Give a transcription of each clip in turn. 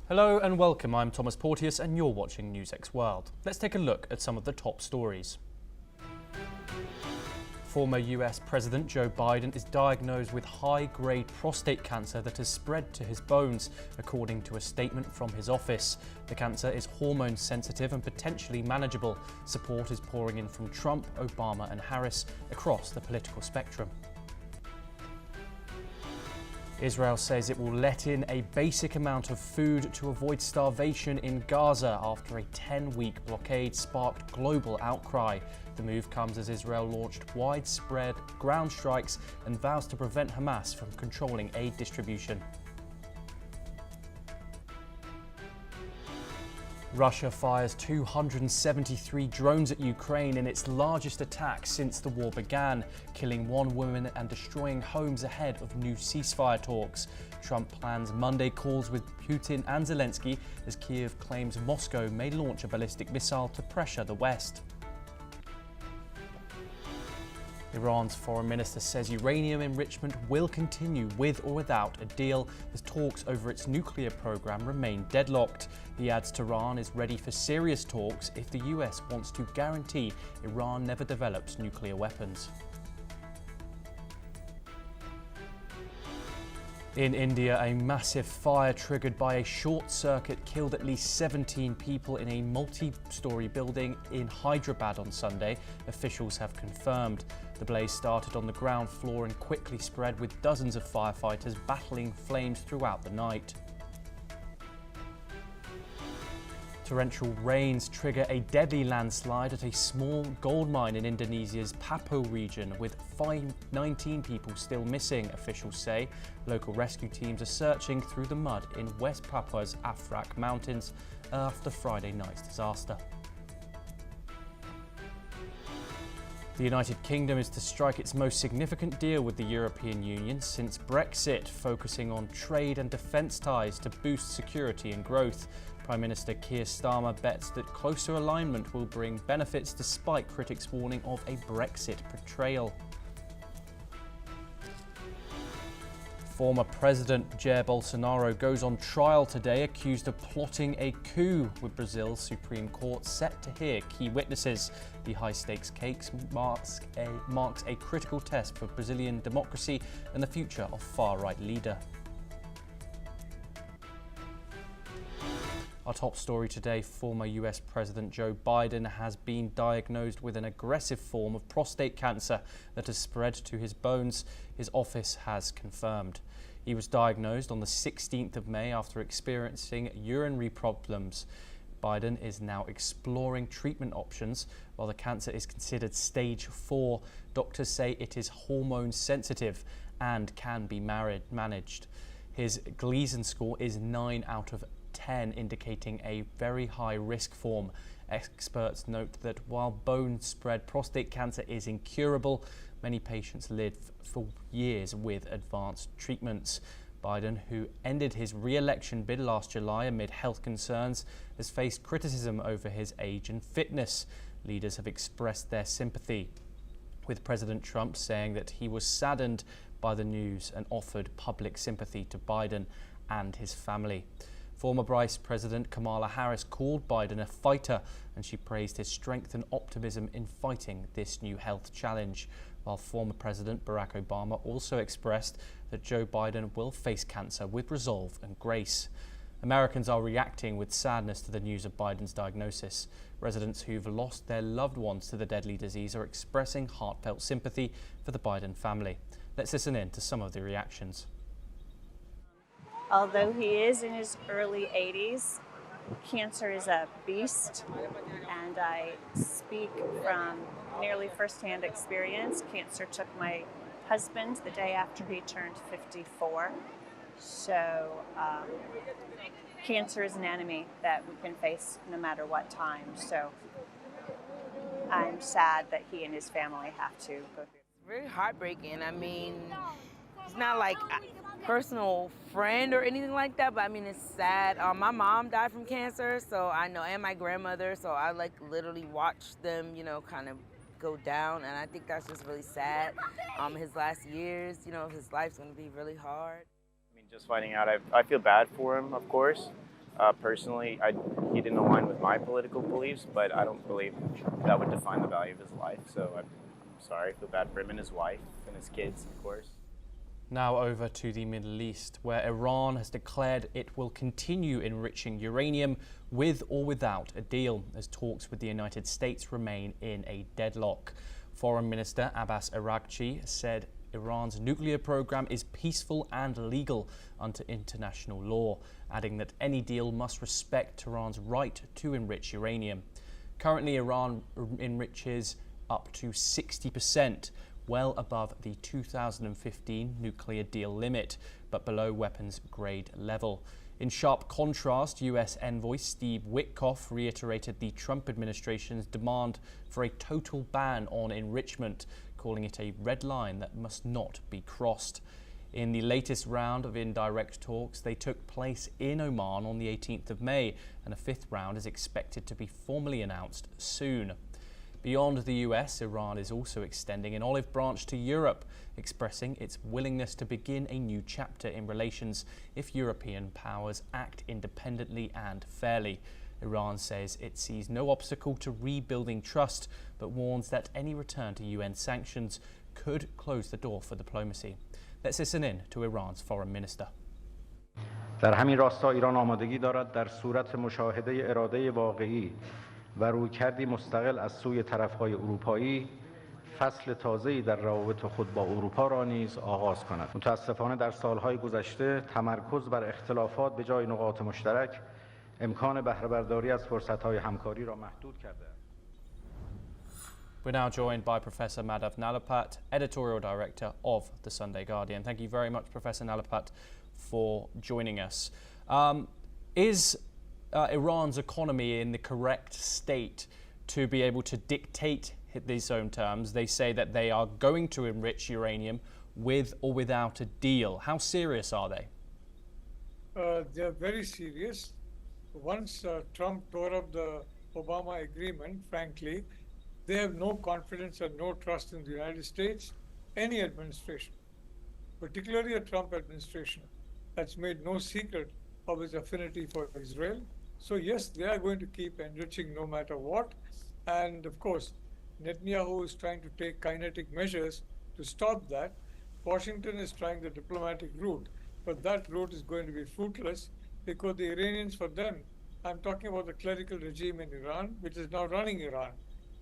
Hello and welcome, I'm Thomas Porteous and you're watching NewsX World. Let's take a look at some of the top stories. Former US President Joe Biden is diagnosed with high-grade prostate cancer that has spread to his bones, according to a statement from his office. The cancer is hormone sensitive and potentially manageable. Support is pouring in from Trump, Obama and Harris across the political spectrum. Israel says it will let in a basic amount of food to avoid starvation in Gaza after a 10-week blockade sparked global outcry. The move comes as Israel launched widespread ground strikes and vows to prevent Hamas from controlling aid distribution. Russia fires 273 drones at Ukraine in its largest attack since the war began, killing one woman and destroying homes ahead of new ceasefire talks. Trump plans Monday calls with Putin and Zelensky as Kyiv claims Moscow may launch a ballistic missile to pressure the West. Iran's foreign minister says uranium enrichment will continue with or without a deal as talks over its nuclear program remain deadlocked. He adds Tehran is ready for serious talks if the US wants to guarantee Iran never develops nuclear weapons. In India, a massive fire triggered by a short circuit killed at least 17 people in a multi-storey building in Hyderabad on Sunday, officials have confirmed. The blaze started on the ground floor and quickly spread, with dozens of firefighters battling flames throughout the night. Torrential rains trigger a deadly landslide at a small gold mine in Indonesia's Papua region, with 19 people still missing, officials say. Local rescue teams are searching through the mud in West Papua's Afrak Mountains after Friday night's disaster. The United Kingdom is to strike its most significant deal with the European Union since Brexit, focusing on trade and defence ties to boost security and growth. Prime Minister Keir Starmer bets that closer alignment will bring benefits despite critics' warning of a Brexit betrayal. Former President Jair Bolsonaro goes on trial today, accused of plotting a coup, with Brazil's Supreme Court set to hear key witnesses. The high-stakes case marks a critical test for Brazilian democracy and the future of far-right leader. Our top story today, former US President Joe Biden has been diagnosed with an aggressive form of prostate cancer that has spread to his bones, his office has confirmed. He was diagnosed on the 16th of May after experiencing urinary problems. Biden is now exploring treatment options. While the cancer is considered stage 4, doctors say it is hormone sensitive and can be managed. His Gleason score is 9 out of 10, indicating a very high risk form. Experts note that while bone spread prostate cancer is incurable, many patients live for years with advanced treatments. Biden, who ended his re-election bid last July amid health concerns, has faced criticism over his age and fitness. Leaders have expressed their sympathy, with President Trump saying that he was saddened by the news and offered public sympathy to Biden and his family. Former Vice President Kamala Harris called Biden a fighter, and she praised his strength and optimism in fighting this new health challenge, while former President Barack Obama also expressed that Joe Biden will face cancer with resolve and grace. Americans are reacting with sadness to the news of Biden's diagnosis. Residents who've lost their loved ones to the deadly disease are expressing heartfelt sympathy for the Biden family. Let's listen in to some of the reactions. Although he is in his early 80s, cancer is a beast, and I speak from nearly firsthand experience. Cancer took my husband the day after he turned 54. So cancer is an enemy that we can face no matter what time. So I'm sad that he and his family have to go through. It's very heartbreaking. I mean, it's not like a personal friend or anything like that, but I mean, it's sad. My mom died from cancer, so I know, and my grandmother, so I like literally watched them, kind of go down, and I think that's just really sad. His last years, his life's gonna be really hard. I mean, Just finding out, I feel bad for him, of course. Personally, he didn't align with my political beliefs, but I don't believe that would define the value of his life. So I'm sorry, I feel bad for him and his wife and his kids, of course. Now over to the Middle East, where Iran has declared it will continue enriching uranium with or without a deal, as talks with the United States remain in a deadlock. Foreign Minister Abbas Araghchi said Iran's nuclear program is peaceful and legal under international law, adding that any deal must respect Tehran's right to enrich uranium. Currently, Iran enriches up to 60%, well above the 2015 nuclear deal limit, but below weapons grade level. In sharp contrast, US envoy Steve Witkoff reiterated the Trump administration's demand for a total ban on enrichment, calling it a red line that must not be crossed. In the latest round of indirect talks, they took place in Oman on the 18th of May, and a fifth round is expected to be formally announced soon. Beyond the US, Iran is also extending an olive branch to Europe, expressing its willingness to begin a new chapter in relations if European powers act independently and fairly. Iran says it sees no obstacle to rebuilding trust, but warns that any return to UN sanctions could close the door for diplomacy. Let's listen in to Iran's foreign minister. در همین راستا ایران آمادگی دارد در صورت مشاهده اراده واقعی و رویکردی مستقل از سوی طرف‌های اروپایی فصل تازه‌ای در روابط خود با اروپا را نیز آغاز کند. متأسفانه در سالهای گذشته تمرکز بر اختلافات به جای نقاط مشترک امکان بهره برداری از فرصت‌های همکاری را محدود کرده است. We're now joined by Professor Madhav Nalapat, Editorial Director of The Sunday Guardian. Thank you very much, Professor Nalapat, for joining us. Is Iran's economy in the correct state to be able to dictate these own terms? They say that they are going to enrich uranium with or without a deal. How serious are they? They're very serious. Once Trump tore up the Obama agreement, frankly, they have no confidence and no trust in the United States, any administration, particularly a Trump administration that's made no secret of its affinity for Israel. So yes, they are going to keep enriching no matter what. And of course, Netanyahu is trying to take kinetic measures to stop that. Washington is trying the diplomatic route, but that route is going to be fruitless because the Iranians, for them, I'm talking about the clerical regime in Iran, which is now running Iran.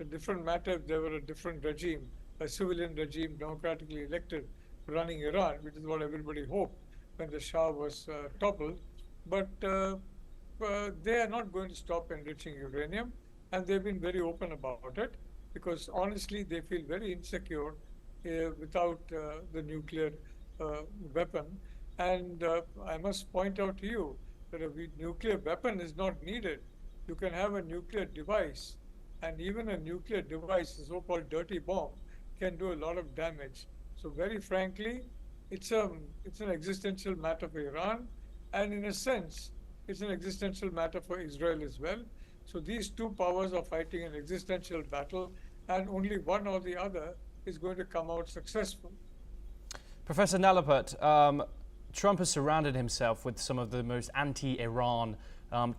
A different matter if there were a different regime, a civilian regime democratically elected running Iran, which is what everybody hoped when the Shah was toppled. But they are not going to stop enriching uranium, and they've been very open about it because honestly they feel very insecure without the nuclear weapon. And I must point out to you that a nuclear weapon is not needed. You can have a nuclear device, and even a nuclear device, a so-called dirty bomb, can do a lot of damage. So very frankly, it's an existential matter for Iran, and in a sense, it's an existential matter for Israel as well. So these two powers are fighting an existential battle, and only one or the other is going to come out successful. Professor Nalapat, Trump has surrounded himself with some of the most anti-Iran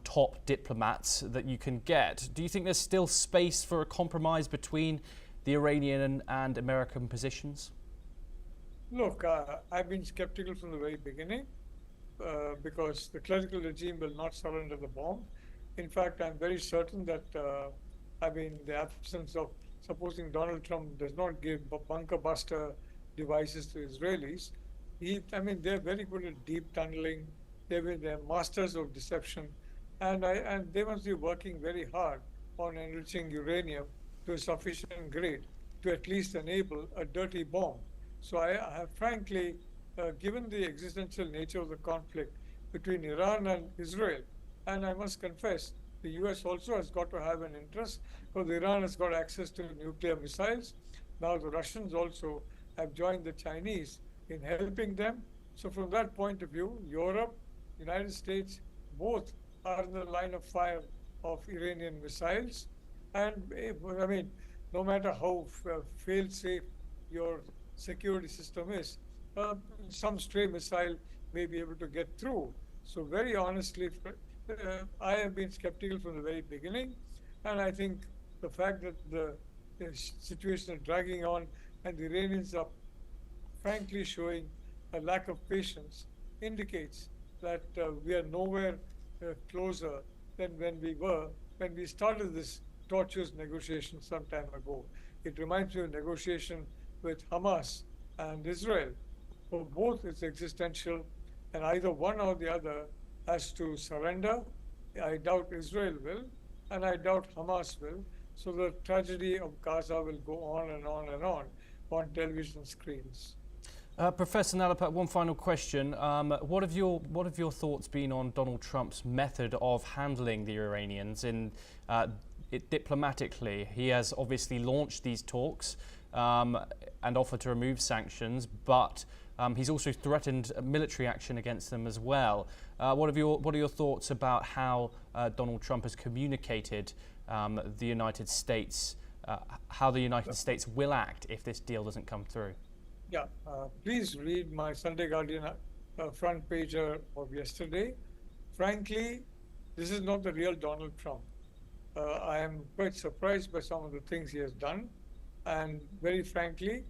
top diplomats that you can get. Do you think there's still space for a compromise between the Iranian and American positions? Look, I've been skeptical from the very beginning because the clerical regime will not surrender the bomb. In fact, I'm very certain that, the absence of, supposing Donald Trump does not give bunker buster devices to Israelis, they're very good at deep tunneling. They're masters of deception, and they must be working very hard on enriching uranium to a sufficient grade to at least enable a dirty bomb. So I have frankly, given the existential nature of the conflict between Iran and Israel, and I must confess, the US also has got to have an interest because Iran has got access to nuclear missiles. Now the Russians also have joined the Chinese in helping them. So from that point of view, Europe, United States, both are in the line of fire of Iranian missiles. And no matter how fail-safe your security system is, some stray missile may be able to get through. So very honestly, I have been skeptical from the very beginning, and I think the fact that the situation is dragging on and the Iranians are frankly showing a lack of patience indicates that we are nowhere closer than when we started this tortuous negotiation some time ago. It reminds me of negotiation with Hamas and Israel. For both, it's existential, and either one or the other has to surrender. I doubt Israel will, and I doubt Hamas will. So the tragedy of Gaza will go on and on and on television screens. Professor Nalapat, one final question. What have your thoughts been on Donald Trump's method of handling the Iranians diplomatically? He has obviously launched these talks and offered to remove sanctions, but he's also threatened military action against them as well. What are your thoughts about how Donald Trump has communicated the United States, how the United States will act if this deal doesn't come through? Yeah, please read my Sunday Guardian front pager of yesterday. Frankly, this is not the real Donald Trump. I am quite surprised by some of the things he has done. And very frankly,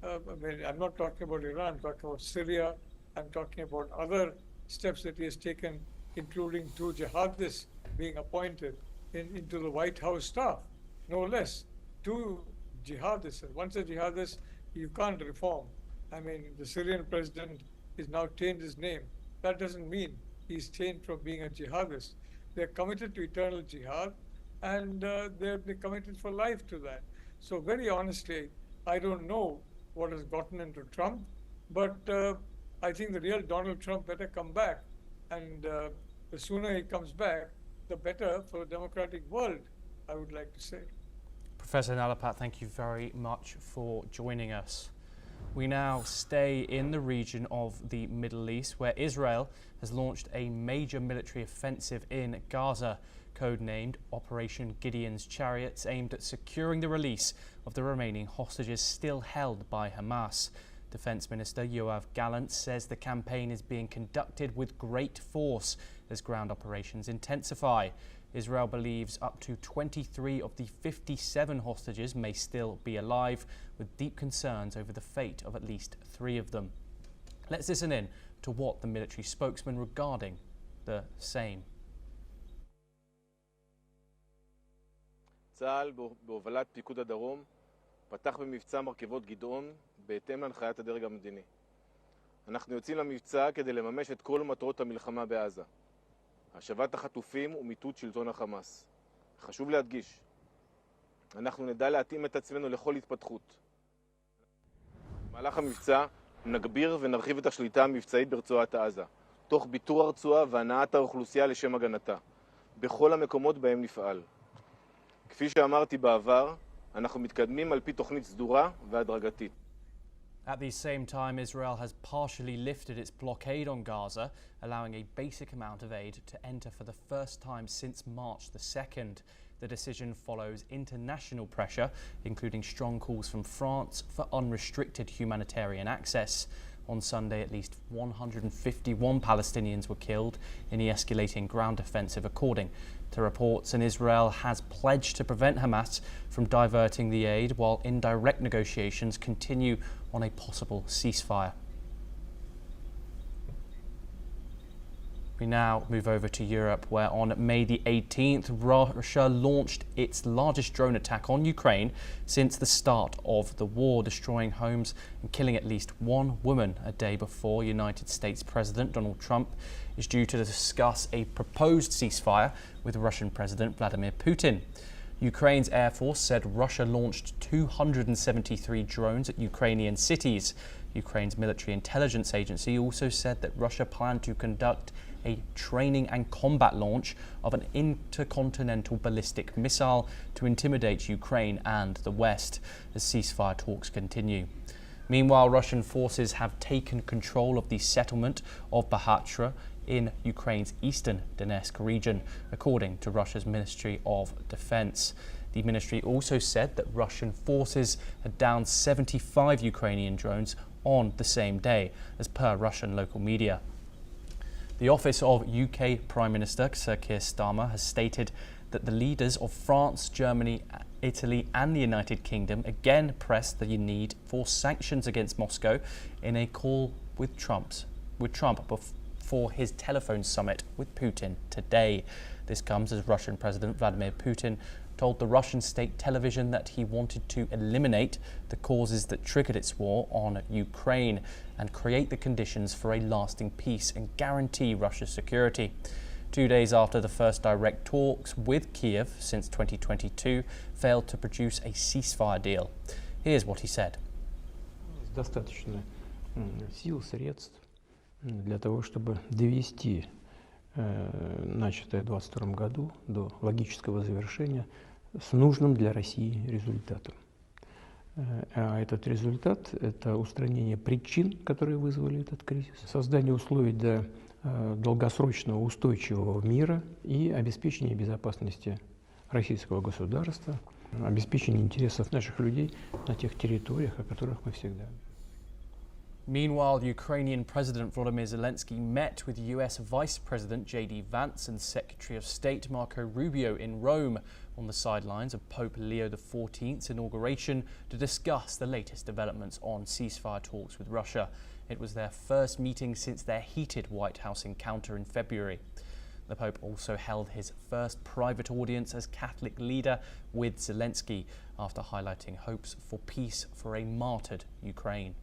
I'm not talking about Iran, I'm talking about Syria, I'm talking about other steps that he has taken, including 2 jihadists being appointed into the White House staff, no less. 2 jihadists, and once a jihadist, you can't reform. I mean, the Syrian president is now changed his name. That doesn't mean he's changed from being a jihadist. They're committed to eternal jihad, and they're committed for life to that. So very honestly, I don't know what has gotten into Trump, but I think the real Donald Trump better come back. And the sooner he comes back, the better for the democratic world, I would like to say. Professor Nalapat, thank you very much for joining us. We now stay in the region of the Middle East, where Israel has launched a major military offensive in Gaza, codenamed Operation Gideon's Chariots, aimed at securing the release of the remaining hostages still held by Hamas. Defence Minister Yoav Gallant says the campaign is being conducted with great force as ground operations intensify. Israel believes up to 23 of the 57 hostages may still be alive, with deep concerns over the fate of at least 3 of them. Let's listen in to what the military spokesman regarding the same. צה"ל בהובלת פיקוד הדרום פתח במבצע מרכבות גדעון בהתאם להנחיית הדרג המדיני. אנחנו יוצאים למבצע כדי לממש את כל מטרות המלחמה בעזה. השבת החטופים ומיטוט שלטון החמאס. חשוב להדגיש, אנחנו נדע להתאים את עצמנו לכל התפתחות. במהלך המבצע נגביר ונרחיב את השליטה המבצעית ברצועת עזה, תוך ביטור הרצועה והנעת האוכלוסייה לשם הגנתה, בכל המקומות בהם נפעל. כפי שאמרתי בעבר, אנחנו מתקדמים על פי תוכנית סדורה והדרגתית. At the same time, Israel has partially lifted its blockade on Gaza, allowing a basic amount of aid to enter for the first time since March the 2nd. The decision follows international pressure, including strong calls from France for unrestricted humanitarian access. On Sunday, at least 151 Palestinians were killed in the escalating ground offensive, according to reports, and Israel has pledged to prevent Hamas from diverting the aid while indirect negotiations continue on a possible ceasefire. We now move over to Europe, where on May the 18th, Russia launched its largest drone attack on Ukraine since the start of the war, destroying homes and killing at least 1 woman a day before United States President Donald Trump is due to discuss a proposed ceasefire with Russian President Vladimir Putin. Ukraine's Air Force said Russia launched 273 drones at Ukrainian cities. Ukraine's military intelligence agency also said that Russia planned to conduct a training and combat launch of an intercontinental ballistic missile to intimidate Ukraine and the West as ceasefire talks continue. Meanwhile, Russian forces have taken control of the settlement of Bahatra in Ukraine's eastern Donetsk region, according to Russia's Ministry of Defense. The ministry also said that Russian forces had downed 75 Ukrainian drones on the same day, as per Russian local media. The office of UK Prime Minister Sir Keir Starmer has stated that the leaders of France, Germany, Italy and the United Kingdom again pressed the need for sanctions against Moscow in a call with Trump before his telephone summit with Putin today. This comes as Russian President Vladimir Putin told the Russian state television that he wanted to eliminate the causes that triggered its war on Ukraine and create the conditions for a lasting peace and guarantee Russia's security. 2 days after the first direct talks with Kiev since 2022 failed to produce a ceasefire deal. Here's what he said. Достаточно сил, средств для того, чтобы довести начатое в 2022 году до логического завершения с нужным для России результатом. А этот результат – это устранение причин, которые вызвали этот кризис, создание условий для долгосрочного устойчивого мира и обеспечение безопасности российского государства, обеспечение интересов наших людей на тех территориях, о которых мы всегда. Meanwhile, Ukrainian President Volodymyr Zelensky met with US Vice President J.D. Vance and Secretary of State Marco Rubio in Rome on the sidelines of Pope Leo XIV's inauguration to discuss the latest developments on ceasefire talks with Russia. It was their first meeting since their heated White House encounter in February. The Pope also held his first private audience as Catholic leader with Zelensky after highlighting hopes for peace for a martyred Ukraine.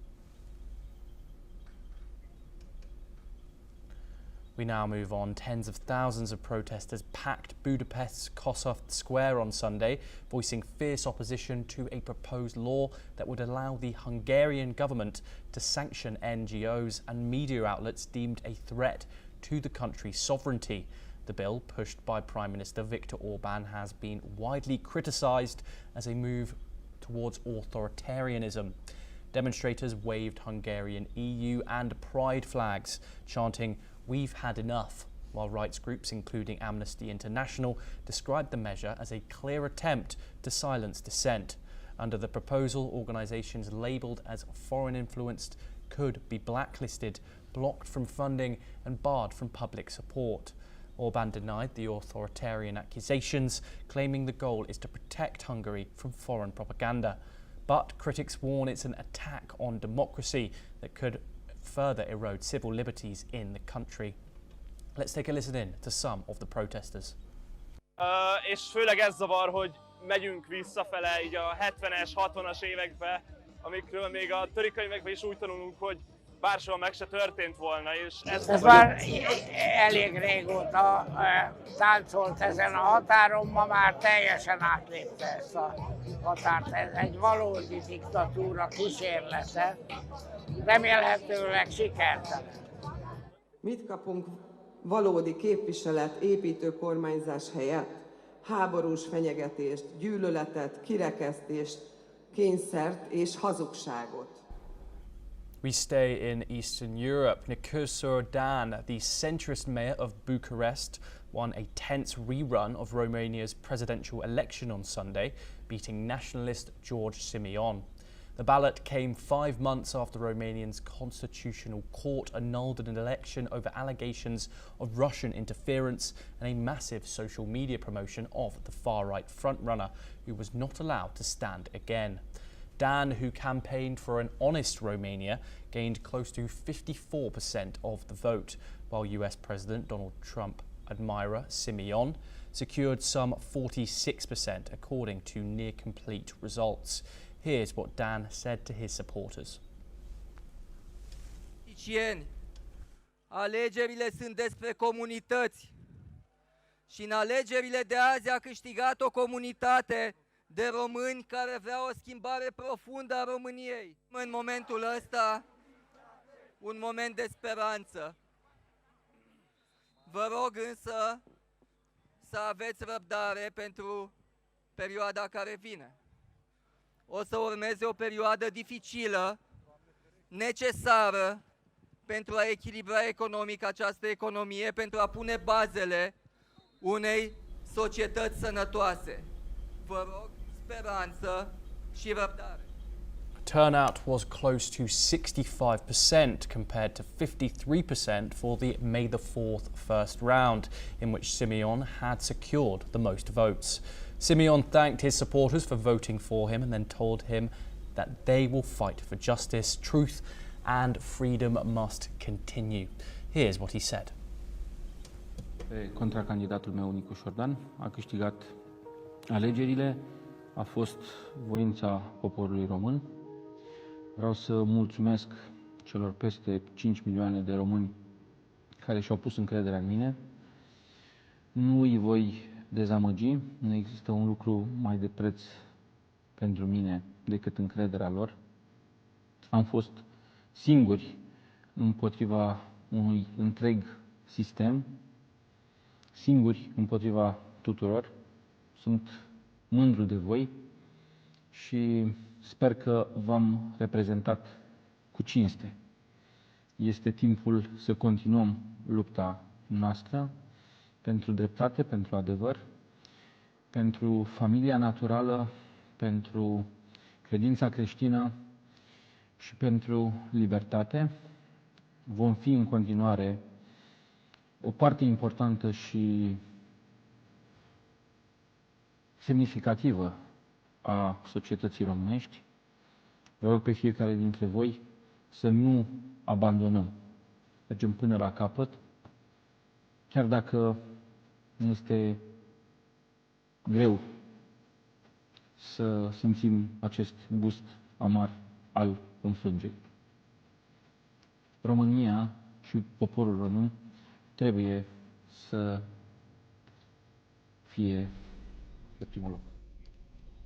We now move on. Tens of thousands of protesters packed Budapest's Kossuth Square on Sunday, voicing fierce opposition to a proposed law that would allow the Hungarian government to sanction NGOs and media outlets deemed a threat to the country's sovereignty. The bill, pushed by Prime Minister Viktor Orban, has been widely criticised as a move towards authoritarianism. Demonstrators waved Hungarian EU and pride flags, chanting, "We've had enough," while rights groups, including Amnesty International, described the measure as a clear attempt to silence dissent. Under the proposal, organisations labelled as foreign-influenced could be blacklisted, blocked from funding and barred from public support. Orban denied the authoritarian accusations, claiming the goal is to protect Hungary from foreign propaganda. But critics warn it's an attack on democracy that could further erode civil liberties in the country. Let's take a listen in to some of the protesters. És főleg ez zavar, hogy megyünk visszafele így a 70-es, 60-as évekbe, amikről még a törikönyvekben is úgy tanulunk, hogy bársoha meg se történt volna. És ez már elég régóta táncolt ezen a határon, ma már teljesen átlépte ezt a határt. Ez egy valódi diktatúra kísérlete, remélhetőleg sikertelen. Mit kapunk valódi képviselet, építő kormányzás helyett? Háborús fenyegetést, gyűlöletet, kirekesztést, kényszert és hazugságot. We stay in Eastern Europe. Nicusur Dan, the centrist mayor of Bucharest, won a tense rerun of Romania's presidential election on Sunday, beating nationalist George Simion. The ballot came 5 months after Romania's constitutional court annulled an election over allegations of Russian interference and a massive social media promotion of the far-right frontrunner, who was not allowed to stand again. Dan, who campaigned for an honest Romania, gained close to 54% of the vote, while US President Donald Trump admirer Simion secured some 46%, according to near-complete results. Here's what Dan said to his supporters. Alegerile sunt despre comunități și în alegerile de azi a câștigat o comunitate de români care vreau o schimbare profundă a României. În momentul ăsta, un moment de speranță. Vă rog însă să aveți răbdare pentru perioada care vine. O să urmeze o perioadă dificilă, necesară pentru a echilibra economic această economie, pentru a pune bazele unei societăți sănătoase. Vă rog speranță și răbdare. Turnout was close to 65% compared to 53% for the May the 4th first round, in which Simeon had secured the most votes. Simeon thanked his supporters for voting for him and then told him that they will fight for justice, truth and freedom must continue. Here's what he said. Contracandidatul meu, Nicu Șordan, a câștigat alegerile, a fost voința poporului român. Vreau să mulțumesc celor peste 5 milioane de români care și-au pus încrederea în mine. Nu îi voi dezamăgi, nu există un lucru mai de preț pentru mine decât încrederea lor. Am fost singuri împotriva unui întreg sistem, singuri împotriva tuturor. Sunt mândru de voi și sper că v-am reprezentat cu cinste. Este timpul să continuăm lupta noastră pentru dreptate, pentru adevăr, pentru familia naturală, pentru credința creștină și pentru libertate. Vom fi în continuare o parte importantă și semnificativă a societății românești. Vă rog pe fiecare dintre voi să nu abandonăm. Mergem până la capăt, chiar dacă ne este greu să simțim acest gust amar al înfrângerii. România și poporul român trebuie să fie pe primul loc.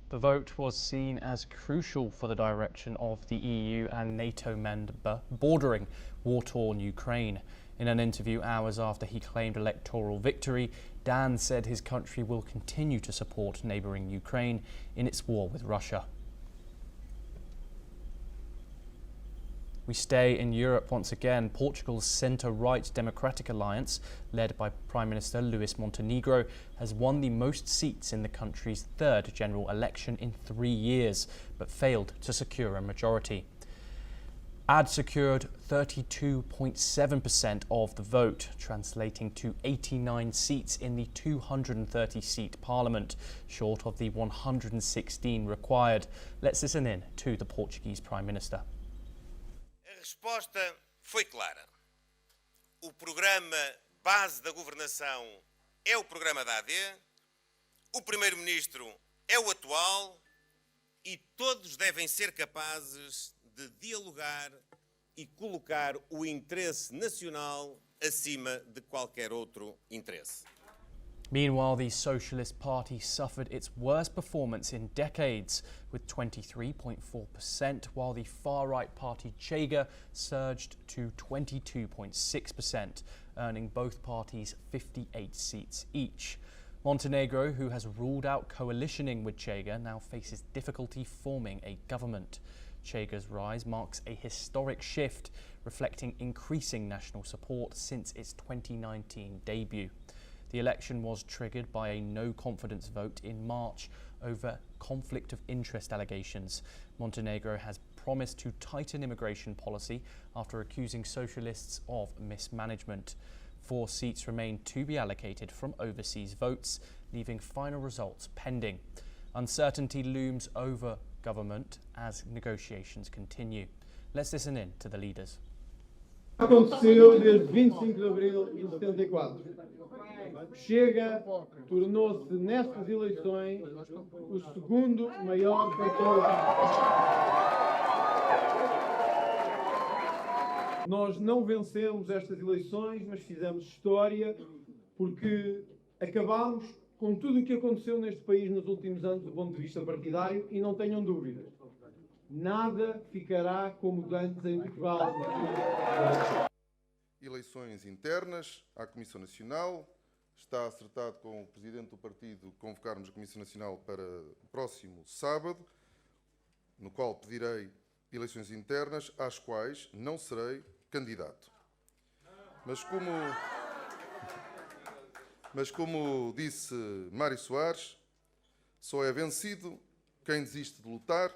The vote was seen as crucial for the direction of the EU and NATO member bordering war-torn Ukraine. In an interview hours after he claimed electoral victory, Dan said his country will continue to support neighbouring Ukraine in its war with Russia. We stay in Europe once again. Portugal's centre-right Democratic Alliance, led by Prime Minister Luís Montenegro, has won the most seats in the country's third general election in 3 years, but failed to secure a majority. AD secured 32.7% of the vote, translating to 89 seats in the 230-seat parliament, short of the 116 required. Let's listen in to the Portuguese Prime Minister. A resposta foi clara. O programa base da governação é o programa da AD, o primeiro-ministro é o atual e todos devem ser capazes de dialogar e colocar o interesse nacional acima de qualquer outro interesse. Meanwhile, the Socialist Party suffered its worst performance in decades, with 23.4%, while the far-right party Chega surged to 22.6%, earning both parties 58 seats each. Montenegro, who has ruled out coalitioning with Chega, now faces difficulty forming a government. Chega's rise marks a historic shift, reflecting increasing national support since its 2019 debut. The election was triggered by a no-confidence vote in March over conflict of interest allegations. Montenegro has promised to tighten immigration policy after accusing socialists of mismanagement. 4 seats remain to be allocated from overseas votes, leaving final results pending. Uncertainty looms over government as negotiations continue. Let's listen in to the leaders. Aconteceu desde 25 de abril de 74. Chega tornou-se nestas eleições o segundo maior partido. Nós não vencemos estas eleições, mas fizemos história porque acabámos com tudo o que aconteceu neste país nos últimos anos do ponto de vista partidário e não tenham dúvidas. Nada ficará como antes em Portugal. Eleições internas à Comissão Nacional. Está acertado com o Presidente do Partido convocarmos a Comissão Nacional para o próximo sábado, no qual pedirei eleições internas, às quais não serei candidato. Mas como disse Mário Soares, só é vencido quem desiste de lutar.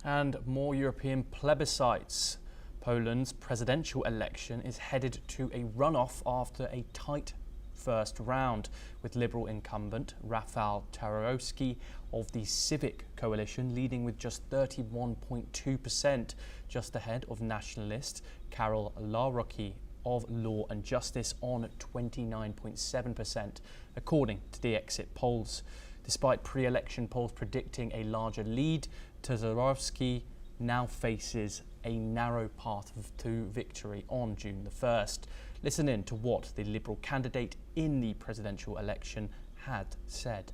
And more European plebiscites. Poland's presidential election is headed to a runoff after a tight first round, with Liberal incumbent Rafał Trzaskowski of the Civic Coalition leading with just 31.2%, just ahead of nationalist Karol Nawrocki of Law and Justice on 29.7%, according to the exit polls. Despite pre-election polls predicting a larger lead, Trzaskowski now faces a narrow path to victory on June the 1st. Listen in to what the Liberal candidate in the presidential election had said.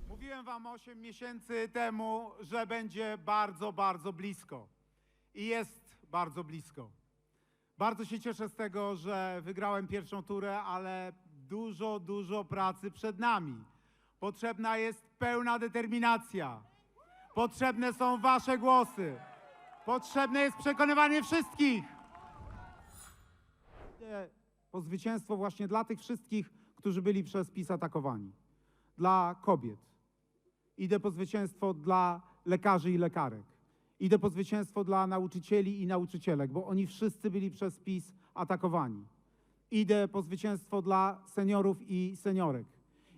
Mówiłem wam 8 miesięcy temu, że będzie bardzo, bardzo blisko. I jest bardzo blisko. Bardzo się cieszę z tego, że wygrałem pierwszą turę, ale dużo pracy przed nami. Potrzebna jest pełna determinacja. Potrzebne są wasze głosy. Potrzebne jest przekonywanie wszystkich. Po zwycięstwo właśnie dla tych wszystkich, którzy byli przez PiS atakowani. Dla kobiet. Idę po zwycięstwo dla lekarzy i lekarek. Idę po zwycięstwo dla nauczycieli i nauczycielek, bo oni wszyscy byli przez PiS atakowani. Idę po zwycięstwo dla seniorów i seniorek.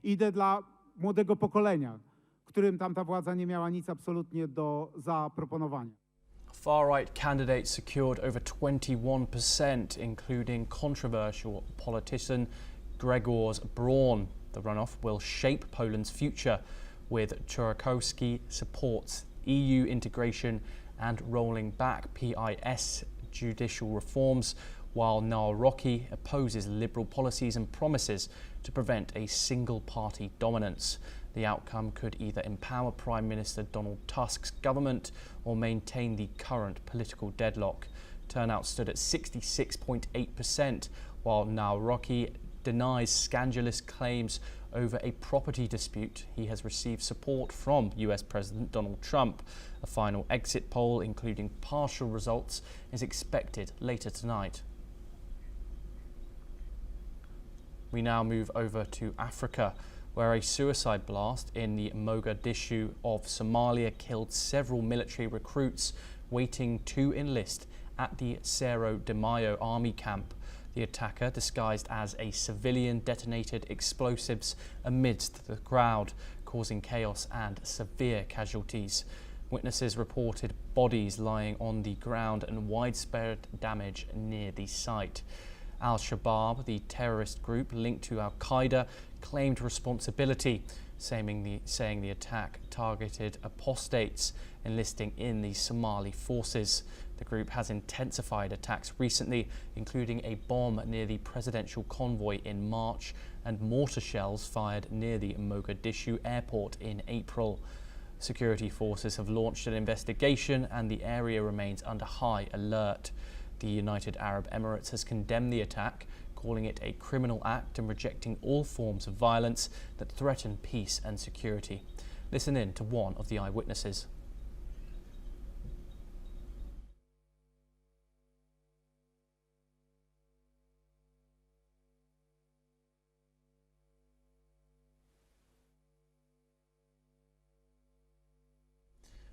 Idę dla młodego pokolenia, którym tamta władza nie miała nic absolutnie do zaproponowania. Far-right candidates secured over 21%, including controversial politician Grzegorz Braun. The runoff will shape Poland's future, with Trzaskowski supports EU integration and rolling back PiS judicial reforms, while Nawrocki opposes Liberal policies and promises to prevent a single-party dominance. The outcome could either empower Prime Minister Donald Tusk's government or maintain the current political deadlock. Turnout stood at 66.8%, while Nawrocki denies scandalous claims over a property dispute. He has received support from US President Donald Trump. A final exit poll, including partial results, is expected later tonight. We now move over to Africa, where a suicide blast in the Mogadishu of Somalia killed several military recruits waiting to enlist at the Xero Damaayo army camp. The attacker, disguised as a civilian, detonated explosives amidst the crowd, causing chaos and severe casualties. Witnesses reported bodies lying on the ground and widespread damage near the site. Al-Shabaab, the terrorist group linked to Al-Qaeda, claimed responsibility, saying the attack targeted apostates enlisting in the Somali forces. The group has intensified attacks recently, including a bomb near the presidential convoy in March and mortar shells fired near the Mogadishu airport in April. Security forces have launched an investigation and the area remains under high alert. The United Arab Emirates has condemned the attack, calling it a criminal act and rejecting all forms of violence that threaten peace and security. Listen in to one of the eyewitnesses.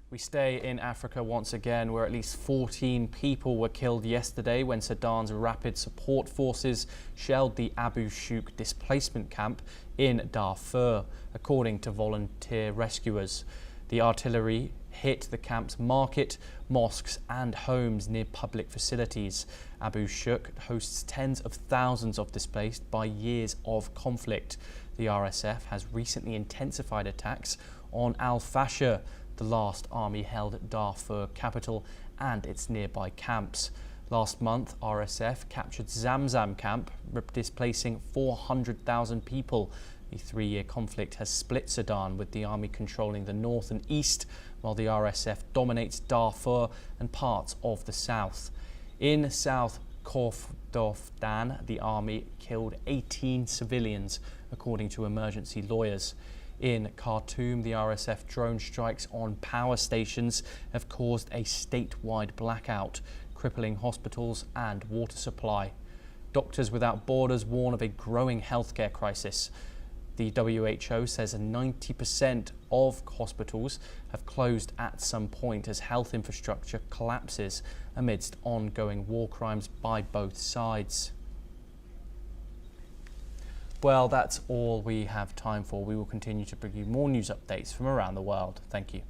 We stay in Africa once again, where at least 14 people were killed yesterday when Sudan's rapid support forces shelled the Abu Shouk displacement camp in Darfur, according to volunteer rescuers. The artillery hit the camp's market, mosques and homes near public facilities. Abu Shouk hosts tens of thousands of displaced by years of conflict. The RSF has recently intensified attacks on Al-Fasher, the last army-held Darfur capital, and its nearby camps. Last month, RSF captured Zamzam camp, displacing 400,000 people. The three-year conflict has split Sudan, with the army controlling the north and east, while the RSF dominates Darfur and parts of the south. In South Kordofan, the army killed 18 civilians, according to emergency lawyers. In Khartoum, the RSF drone strikes on power stations have caused a statewide blackout, crippling hospitals and water supply. Doctors Without Borders warn of a growing healthcare crisis. The WHO says 90% of hospitals have closed at some point as health infrastructure collapses amidst ongoing war crimes by both sides. Well, that's all we have time for. We will continue to bring you more news updates from around the world. Thank you.